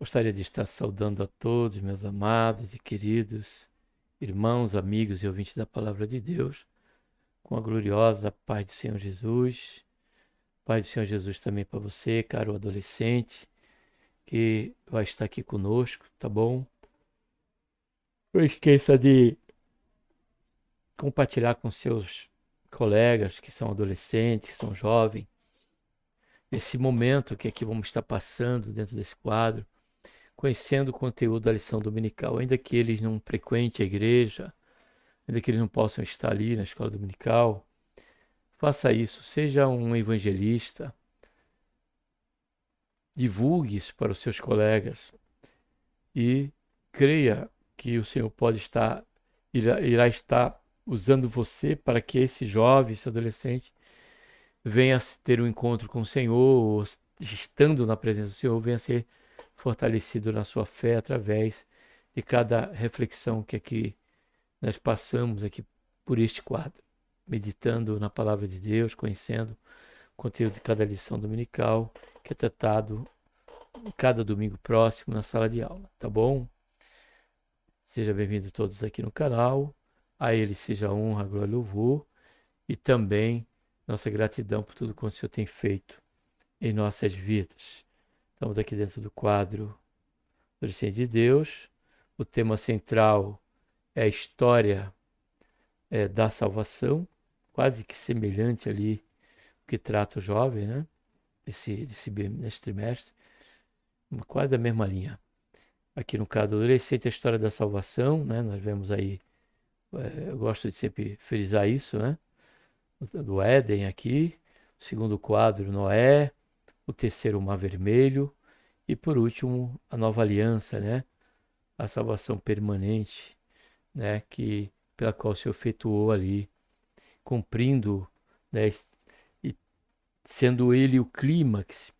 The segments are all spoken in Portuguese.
Gostaria de estar saudando a todos, meus amados e queridos irmãos, amigos e ouvintes da Palavra de Deus, com a gloriosa paz do Senhor Jesus. Paz do Senhor Jesus também para você, caro adolescente, que vai estar aqui conosco, tá bom? Não esqueça de compartilhar com seus colegas que são adolescentes, que são jovens, esse momento que aqui vamos estar passando dentro desse quadro, conhecendo o conteúdo da lição dominical, ainda que eles não frequentem a igreja, ainda que eles não possam estar ali na escola dominical. Faça isso, seja um evangelista, divulgue isso para os seus colegas e creia que o Senhor irá estar usando você para que esse jovem, esse adolescente, venha ter um encontro com o Senhor, ou estando na presença do Senhor, venha ser fortalecido na sua fé através de cada reflexão que aqui nós passamos aqui por este quadro, meditando na palavra de Deus, conhecendo o conteúdo de cada lição dominical, que é tratado cada domingo próximo na sala de aula, tá bom? Sejam bem-vindos todos aqui no canal, a Ele seja a honra, a glória e o louvor, e também nossa gratidão por tudo quanto o Senhor tem feito em nossas vidas. Estamos aqui dentro do quadro Adolescente de Deus, o tema central é a história da salvação, quase que semelhante ali que trata o jovem, né? Nesse trimestre, quase da mesma linha. Aqui no caso do adolescente, a história da salvação, né? Nós vemos aí, eu gosto de sempre frisar isso, né? Do Éden aqui, o segundo quadro, Noé, o terceiro, o Mar Vermelho, e por último, a nova aliança, né? A salvação permanente, né? Pela qual se efetuou ali, cumprindo, né? E sendo ele o clímax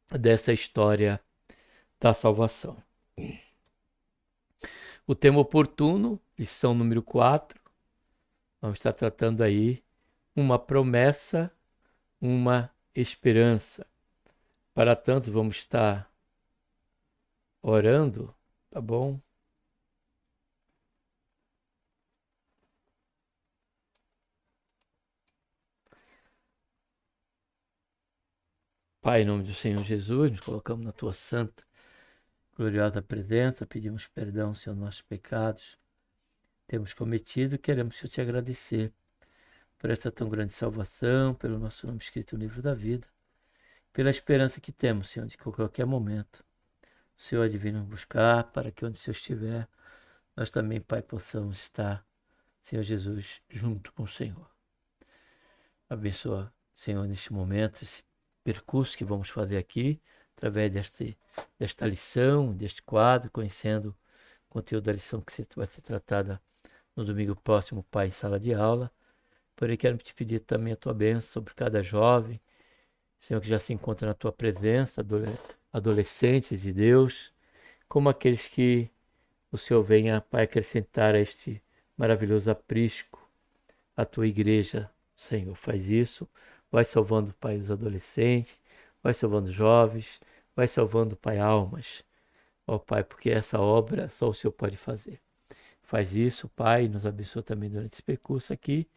dessa história da salvação. O tema oportuno, lição número 4, vamos estar tratando aí uma promessa, uma esperança. Para tanto, vamos estar orando, tá bom? Pai, em nome do Senhor Jesus, nos colocamos na tua santa, gloriosa presença, pedimos perdão, Senhor, nossos pecados temos cometido e queremos, Senhor, te agradecer por essa tão grande salvação, pelo nosso nome escrito no livro da vida, pela esperança que temos, Senhor, de que a qualquer momento o Senhor é divino buscar, para que onde o Senhor estiver, nós também, Pai, possamos estar, Senhor Jesus, junto com o Senhor. Abençoa, Senhor, neste momento, esse percurso que vamos fazer aqui, através desta lição, deste quadro, conhecendo o conteúdo da lição que vai ser tratada no domingo próximo, Pai, em sala de aula. Porém, quero te pedir também a tua bênção sobre cada jovem, Senhor, que já se encontra na tua presença, adolescentes de Deus, como aqueles que o Senhor venha, Pai, acrescentar a este maravilhoso aprisco, a tua igreja, Senhor. Faz isso, vai salvando, Pai, os adolescentes, vai salvando os jovens, vai salvando, Pai, almas. Ó Pai, porque essa obra só o Senhor pode fazer. Faz isso, Pai, nos abençoa também durante esse percurso aqui.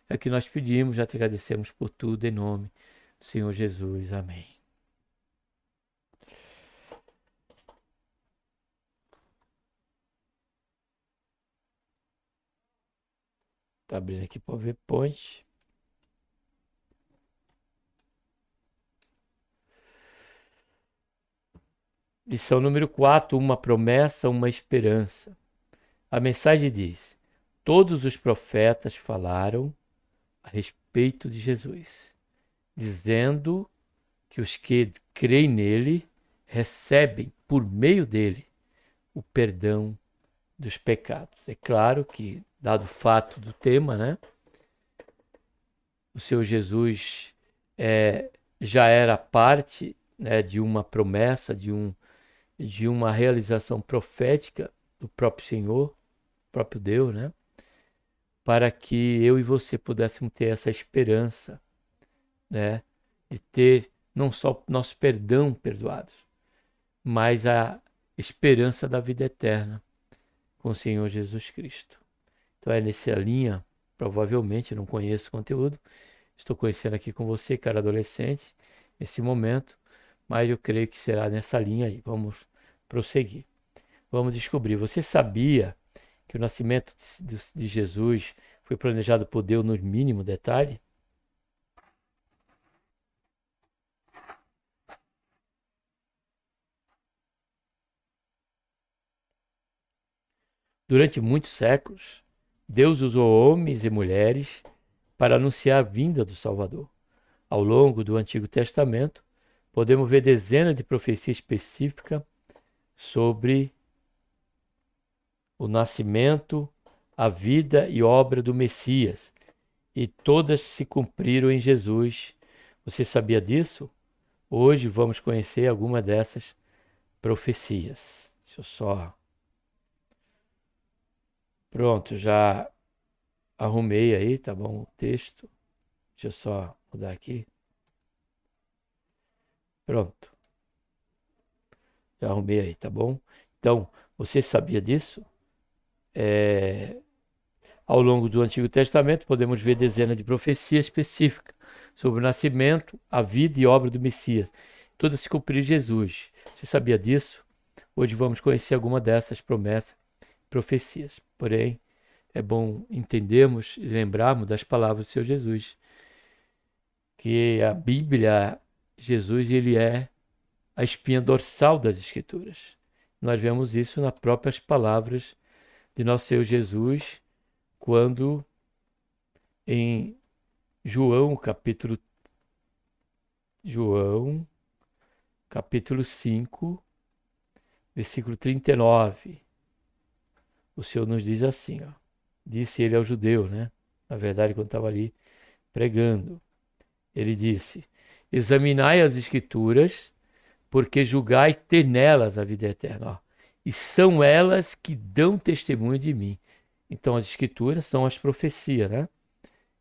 É o que nós pedimos, já te agradecemos por tudo, em nome do Senhor Jesus. Amém. Tá abrindo aqui para o PowerPoint. Lição número 4, uma promessa, uma esperança. A mensagem diz: todos os profetas falaram a respeito de Jesus, dizendo que os que creem nele recebem por meio dele o perdão dos pecados. É claro que, dado o fato do tema, né, o Senhor Jesus já era parte, né, de uma promessa, de uma realização profética do próprio Senhor, próprio Deus, né, para que eu e você pudéssemos ter essa esperança, né, de ter não só nosso perdão perdoados, mas a esperança da vida eterna com o Senhor Jesus Cristo. Então é nessa linha, provavelmente, não conheço o conteúdo, estou conhecendo aqui com você, cara adolescente, nesse momento, mas eu creio que será nessa linha aí. Vamos prosseguir. Vamos descobrir. Você sabia que o nascimento de Jesus foi planejado por Deus no mínimo detalhe? Durante muitos séculos, Deus usou homens e mulheres para anunciar a vinda do Salvador. Ao longo do Antigo Testamento, podemos ver dezenas de profecias específicas sobre o nascimento, a vida e obra do Messias, e todas se cumpriram em Jesus. Você sabia disso? Hoje vamos conhecer alguma dessas profecias. Deixa eu só. Pronto, já arrumei aí, tá bom? O texto. Deixa eu só mudar aqui. Pronto, já arrumei aí, tá bom? Então, você sabia disso? Ao longo do Antigo Testamento, podemos ver dezenas de profecias específicas sobre o nascimento, a vida e obra do Messias. Todas se cumpriram em Jesus. Você sabia disso? Hoje vamos conhecer alguma dessas promessas, profecias. Porém, é bom entendermos e lembrarmos das palavras do Senhor Jesus, que a Bíblia, Jesus, ele é a espinha dorsal das Escrituras. Nós vemos isso nas próprias palavras de nosso Senhor Jesus, quando em João, capítulo 5, versículo 39, o Senhor nos diz assim, ó, disse ele ao judeu, né? Na verdade, quando estava ali pregando, ele disse: examinai as Escrituras, porque julgai ter nelas a vida eterna. Ó, e são elas que dão testemunho de mim. Então, as Escrituras são as profecias, né?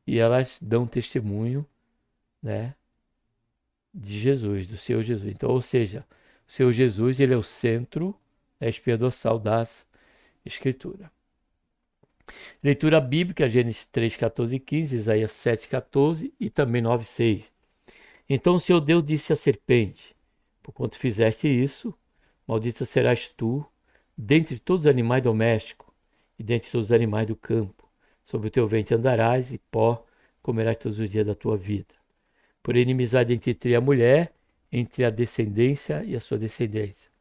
E elas dão testemunho, né, de Jesus, do Senhor Jesus. Então, ou seja, o Senhor Jesus, ele é o centro, é a espinha dorsal das Escrituras. Leitura bíblica, Gênesis 3, 14 e 15, Isaías 7, 14 e também 9, 6. Então o Senhor Deus disse à serpente: por quanto fizeste isso, maldita serás tu, dentre todos os animais domésticos e dentre todos os animais do campo. Sobre o teu ventre andarás e pó comerás todos os dias da tua vida. Por inimizade entre ti e a mulher, entre a descendência e a sua descendência.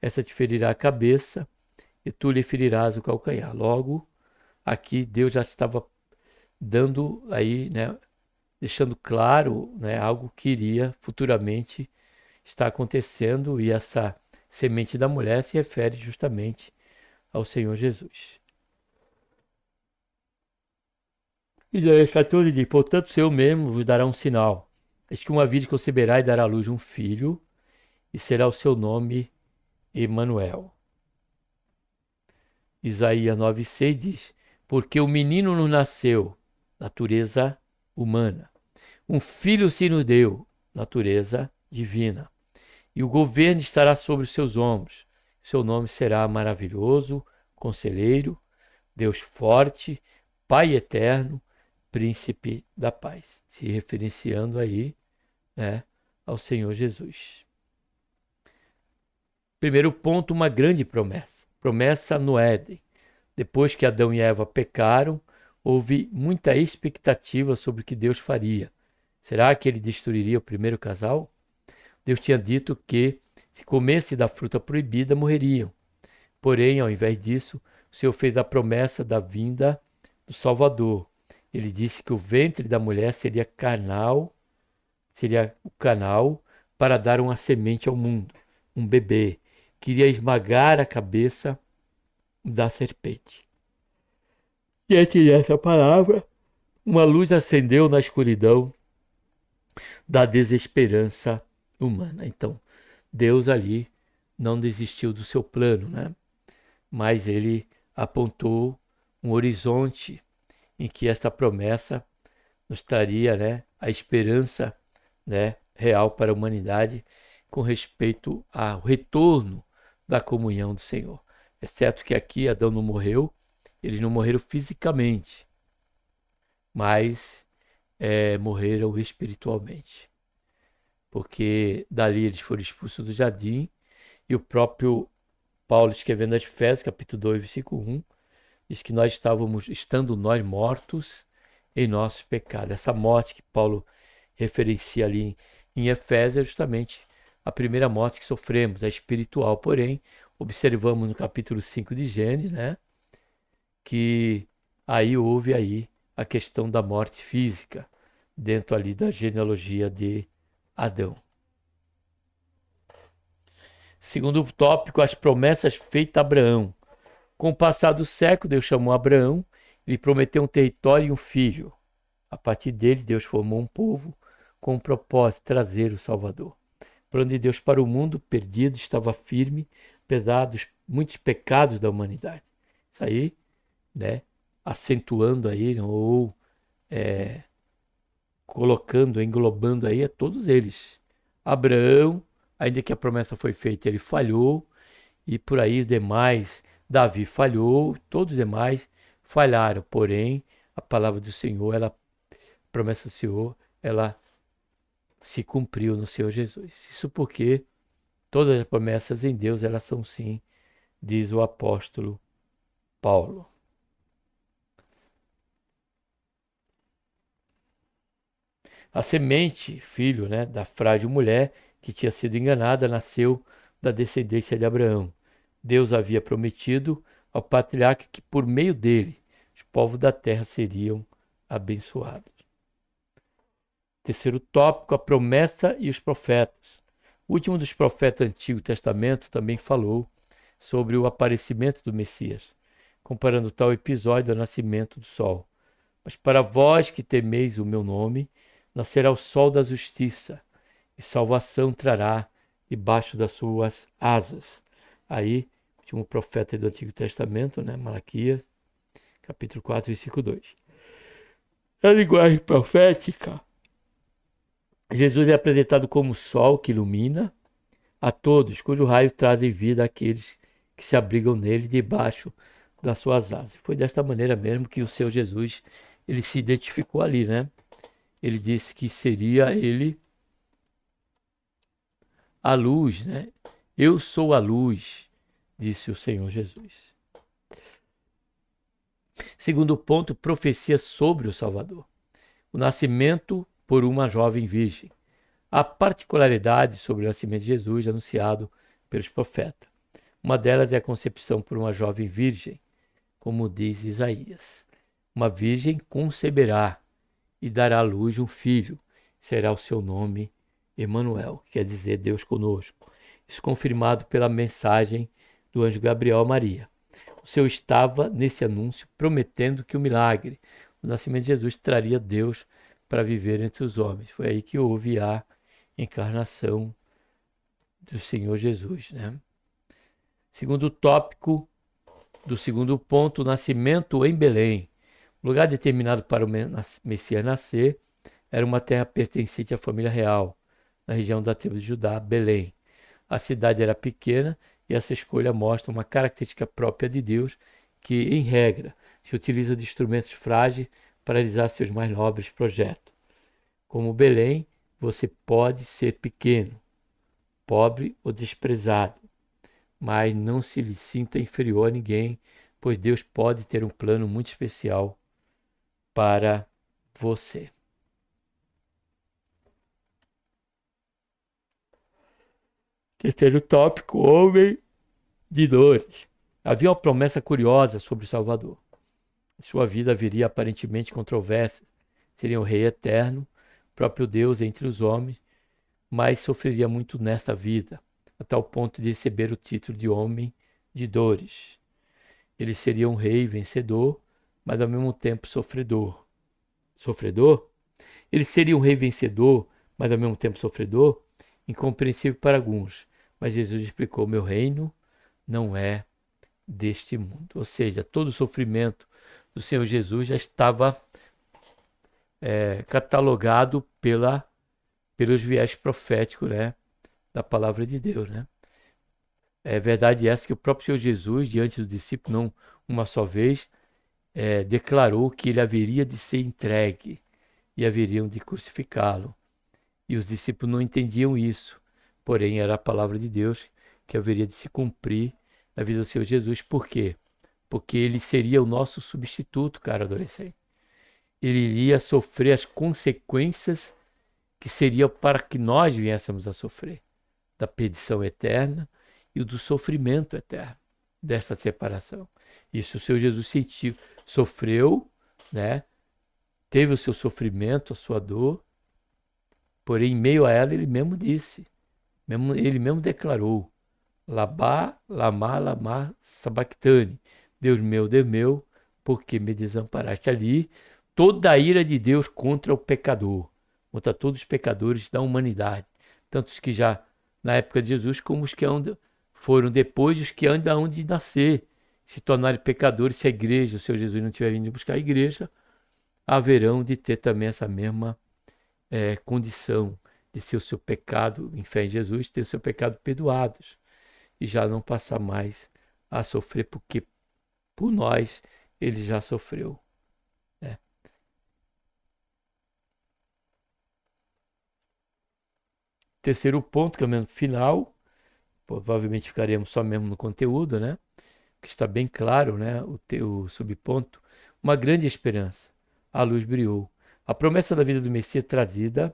Essa te ferirá a cabeça e tu lhe ferirás o calcanhar. Logo, aqui Deus já estava dando aí, né, deixando claro, né, algo que iria futuramente estar acontecendo, e essa semente da mulher se refere justamente ao Senhor Jesus. Isaías 14 diz: portanto, o Senhor mesmo vos dará um sinal. Eis que uma virgem conceberá e dará à luz um filho, e será o seu nome Emanuel. Isaías 9,6 diz: porque o menino nos nasceu, natureza humana. Um filho se nos deu, natureza divina. E o governo estará sobre os seus ombros. Seu nome será maravilhoso, conselheiro, Deus forte, Pai eterno, príncipe da paz. Se referenciando aí, né, ao Senhor Jesus. Primeiro ponto, uma grande promessa. Promessa no Éden. Depois que Adão e Eva pecaram, houve muita expectativa sobre o que Deus faria. Será que ele destruiria o primeiro casal? Deus tinha dito que, se comesse da fruta proibida, morreriam. Porém, ao invés disso, o Senhor fez a promessa da vinda do Salvador. Ele disse que o ventre da mulher seria o canal para dar uma semente ao mundo. um bebê, queria esmagar a cabeça da serpente. Diante dessa palavra, uma luz acendeu na escuridão da desesperança humana. Então, Deus ali não desistiu do seu plano, né? Mas ele apontou um horizonte em que esta promessa nos traria, né, a esperança, né, real para a humanidade com respeito ao retorno da comunhão do Senhor. Exceto que aqui Adão não morreu, eles não morreram fisicamente, mas morreram espiritualmente. Porque dali eles foram expulsos do jardim e o próprio Paulo, escrevendo a Efésios, capítulo 2, versículo 1, diz que nós estando nós mortos em nossos pecados. Essa morte que Paulo referencia ali em Efésios é justamente a primeira morte que sofremos, a espiritual. Porém, observamos no capítulo 5 de Gênesis, né, que houve a questão da morte física, dentro ali da genealogia de Adão. Segundo tópico, as promessas feitas a Abraão. Com o passar do século, Deus chamou Abraão, lhe prometeu um território e um filho. A partir dele, Deus formou um povo com o propósito de trazer o Salvador. O plano de Deus para o mundo perdido estava firme, apesar dos muitos pecados da humanidade. Isso aí, né, acentuando aí, ou colocando, englobando aí a todos eles. Abraão, ainda que a promessa foi feita, ele falhou, e por aí os demais, Davi falhou, todos os demais falharam. Porém, a palavra do Senhor, a promessa do Senhor, ela se cumpriu no Senhor Jesus. Isso porque todas as promessas em Deus, elas são sim, diz o apóstolo Paulo. A semente, filho, né, da frágil mulher que tinha sido enganada, nasceu da descendência de Abraão. Deus havia prometido ao patriarca que por meio dele os povos da terra seriam abençoados. Terceiro tópico, a promessa e os profetas. O último dos profetas do Antigo Testamento também falou sobre o aparecimento do Messias, comparando tal episódio ao nascimento do sol. Mas para vós que temeis o meu nome, nascerá o sol da justiça, e salvação trará debaixo das suas asas. Aí, o último profeta do Antigo Testamento, né, Malaquias, capítulo 4, versículo 2. Na linguagem profética, Jesus é apresentado como o sol que ilumina a todos, cujo raio trazem vida àqueles que se abrigam nele debaixo das suas asas. Foi desta maneira mesmo que o Senhor Jesus, ele se identificou ali, né? Ele disse que seria ele a luz, né? Eu sou a luz, disse o Senhor Jesus. Segundo ponto, profecia sobre o Salvador. O nascimento por uma jovem virgem. Há particularidades sobre o nascimento de Jesus anunciado pelos profetas. Uma delas é a concepção por uma jovem virgem, como diz Isaías. Uma virgem conceberá e dará à luz um filho. Será o seu nome Emanuel, que quer dizer Deus conosco. Isso confirmado pela mensagem do anjo Gabriel a Maria. O Senhor estava nesse anúncio prometendo que o milagre, o nascimento de Jesus, traria Deus para viver entre os homens. Foi aí que houve a encarnação do Senhor Jesus, né? Segundo tópico do segundo ponto, o nascimento em Belém. O lugar determinado para o Messias nascer era uma terra pertencente à família real, na região da tribo de Judá, Belém. A cidade era pequena e essa escolha mostra uma característica própria de Deus que, em regra, se utiliza de instrumentos frágeis para realizar seus mais nobres projetos. Como Belém, você pode ser pequeno, pobre ou desprezado, mas não se lhe sinta inferior a ninguém, pois Deus pode ter um plano muito especial para você. Terceiro tópico, homem de dores. Havia uma promessa curiosa sobre o Salvador. Sua vida viria aparentemente controversa. Seria um rei eterno, próprio Deus entre os homens, mas sofreria muito nesta vida. a tal ponto de receber o título de homem de dores. Ele seria um rei vencedor, mas ao mesmo tempo sofredor. Sofredor? Ele seria um rei vencedor, mas ao mesmo tempo sofredor? Incompreensível para alguns. Mas Jesus explicou: meu reino não é deste mundo. Ou seja, todo o sofrimento do Senhor Jesus já estava catalogado pelos viés proféticos, né, da palavra de Deus, né? É verdade essa que o próprio Senhor Jesus, diante dos discípulos, não uma só vez, declarou que ele haveria de ser entregue e haveriam de crucificá-lo. E os discípulos não entendiam isso, porém era a palavra de Deus que haveria de se cumprir na vida do Senhor Jesus. Por quê? Porque ele seria o nosso substituto, cara adolescente. Ele iria sofrer as consequências que seriam para que nós viéssemos a sofrer, da perdição eterna e do sofrimento eterno, desta separação. Isso o Senhor Jesus sentiu, sofreu, né? Teve o seu sofrimento, a sua dor, porém, em meio a ela, ele mesmo disse, ele mesmo declarou: Labá, lamá, lamá, sabactane. Deus meu, por que me desamparaste? Ali, toda a ira de Deus contra o pecador, contra todos os pecadores da humanidade, tanto os que já na época de Jesus, como os que foram depois, os que ainda hão de nascer, se tornarem pecadores. Se a igreja, o Senhor Jesus não tiver vindo buscar a igreja, haverão de ter também essa mesma condição de ser o seu pecado, em fé em Jesus, ter o seu pecado perdoados e já não passar mais a sofrer, porque por nós ele já sofreu, né? Terceiro ponto, que é o mesmo final, provavelmente ficaremos só mesmo no conteúdo, né? Que está bem claro, né? O subponto, uma grande esperança. A luz brilhou. A promessa da vida do Messias traduzida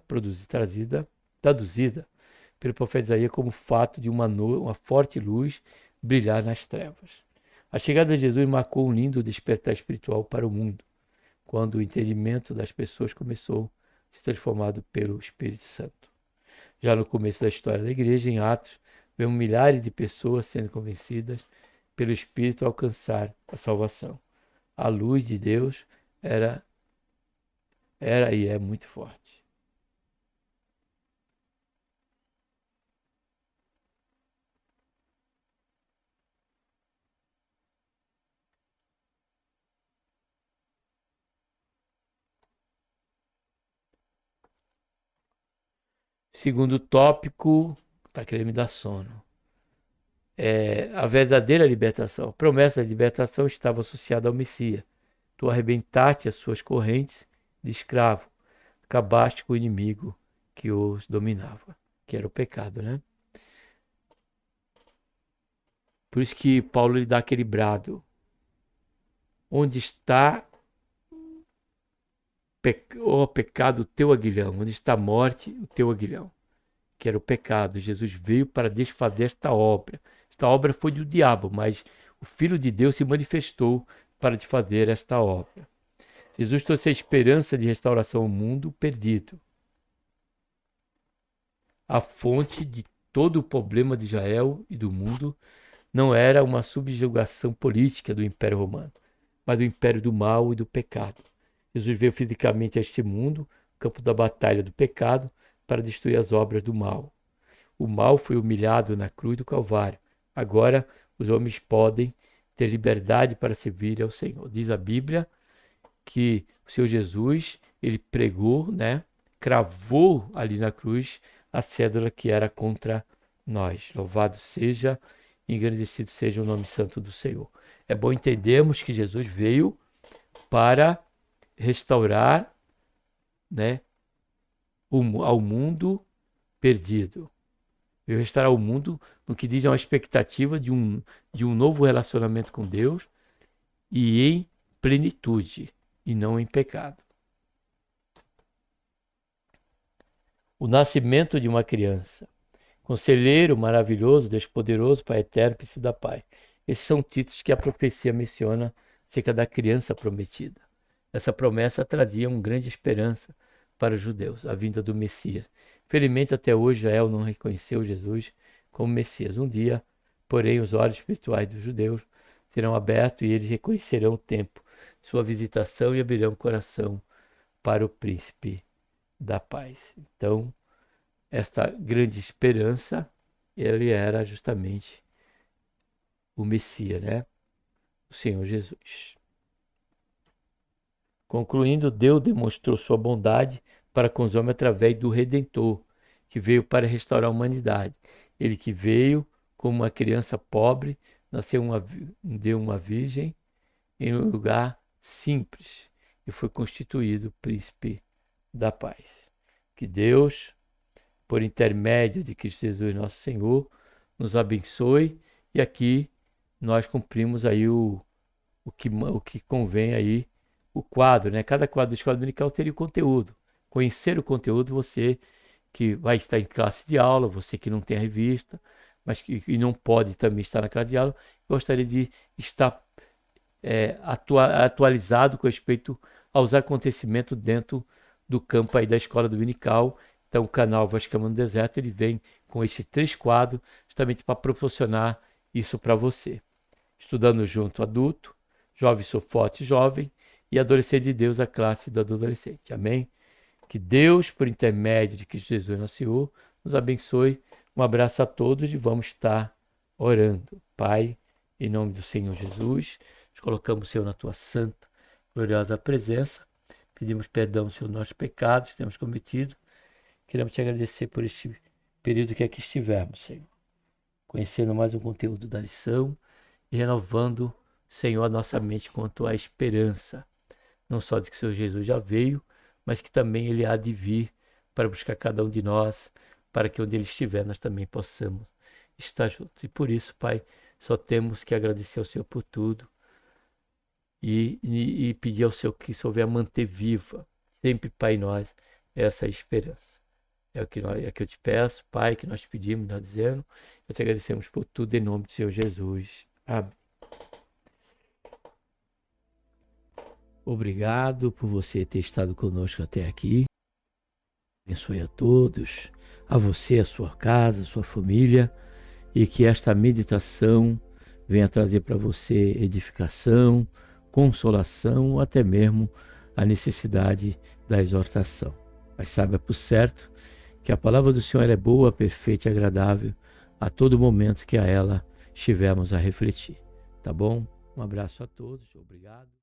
pelo profeta Isaías como fato de uma forte luz brilhar nas trevas. A chegada de Jesus marcou um lindo despertar espiritual para o mundo, quando o entendimento das pessoas começou a ser transformado pelo Espírito Santo. Já no começo da história da igreja, em Atos, vemos milhares de pessoas sendo convencidas pelo Espírito a alcançar a salvação. A luz de Deus era, era e é muito forte. Segundo tópico, está querendo me dar sono. A verdadeira libertação. A promessa de libertação estava associada ao Messias. Tu arrebentaste as suas correntes de escravo, acabaste com o inimigo que os dominava, que era o pecado, né? Por isso que Paulo lhe dá aquele brado: onde está, ó pecado, o teu aguilhão? Onde está a morte, o teu aguilhão? Que era o pecado. Jesus veio para desfazer esta obra. Esta obra foi do diabo, mas o Filho de Deus se manifestou para desfazer esta obra. Jesus trouxe a esperança de restauração ao mundo perdido. A fonte de todo o problema de Israel e do mundo não era uma subjugação política do Império Romano, mas do império do mal e do pecado. Jesus veio fisicamente a este mundo, campo da batalha do pecado, para destruir as obras do mal. O mal foi humilhado na cruz do Calvário. Agora os homens podem ter liberdade para servir ao Senhor. Diz a Bíblia que o Senhor Jesus, ele pregou, né? Cravou ali na cruz a cédula que era contra nós. Louvado seja, engrandecido seja o nome santo do Senhor. É bom entendermos que Jesus veio para restaurar, né, ao mundo perdido. Veio restaurar o mundo no que diz a uma expectativa de um novo relacionamento com Deus e em plenitude, e não em pecado. O nascimento de uma criança. Conselheiro maravilhoso, Deus poderoso, Pai eterno, Príncipe da paz. Esses são títulos que a profecia menciona acerca da criança prometida. Essa promessa trazia uma grande esperança para os judeus, a vinda do Messias. Felizmente, até hoje, Israel não reconheceu Jesus como Messias. Um dia, porém, os olhos espirituais dos judeus serão abertos e eles reconhecerão o tempo de sua visitação e abrirão o coração para o príncipe da paz. Então, esta grande esperança, ele era justamente o Messias, né? O Senhor Jesus. Concluindo, Deus demonstrou sua bondade para com os homens através do Redentor, que veio para restaurar a humanidade. Ele que veio como uma criança pobre, nasceu de uma virgem em um lugar simples e foi constituído príncipe da paz. Que Deus, por intermédio de Cristo Jesus, nosso Senhor, nos abençoe e aqui nós cumprimos aí o que convém aí, o quadro, né? Cada quadro da escola dominical teria o conteúdo. Conhecer o conteúdo, você que vai estar em classe de aula, você que não tem a revista, mas que não pode também estar na classe de aula, gostaria de estar atualizado com respeito aos acontecimentos dentro do campo aí da escola dominical. Então, o canal Voz Clamando no Deserto, ele vem com esses 3 quadros, justamente para proporcionar isso para você. Estudando junto adulto, jovem sou forte jovem e adolescente de Deus, a classe do adolescente. Amém? Que Deus, por intermédio de Cristo Jesus, nosso Senhor, nos abençoe. Um abraço a todos e vamos estar orando. Pai, em nome do Senhor Jesus, nós colocamos o Senhor na tua santa, gloriosa presença. Pedimos perdão, Senhor, dos nossos pecados que temos cometido. Queremos te agradecer por este período que aqui estivemos, Senhor. Conhecendo mais um conteúdo da lição e renovando, Senhor, a nossa mente quanto à esperança. Não só de que o Senhor Jesus já veio, mas que também Ele há de vir para buscar cada um de nós, para que onde Ele estiver nós também possamos estar juntos. E por isso, Pai, só temos que agradecer ao Senhor por tudo e pedir ao Senhor que souber manter viva, sempre, Pai, em nós, essa esperança. É o que eu te peço, Pai, que nós te pedimos, nós dizendo, nós te agradecemos por tudo em nome do Senhor Jesus. Amém. Obrigado por você ter estado conosco até aqui. Abençoe a todos, a você, a sua casa, a sua família, e que esta meditação venha trazer para você edificação, consolação, ou até mesmo a necessidade da exortação. Mas saiba por certo que a palavra do Senhor é boa, perfeita e agradável a todo momento que a ela estivermos a refletir. Tá bom? Um abraço a todos, obrigado.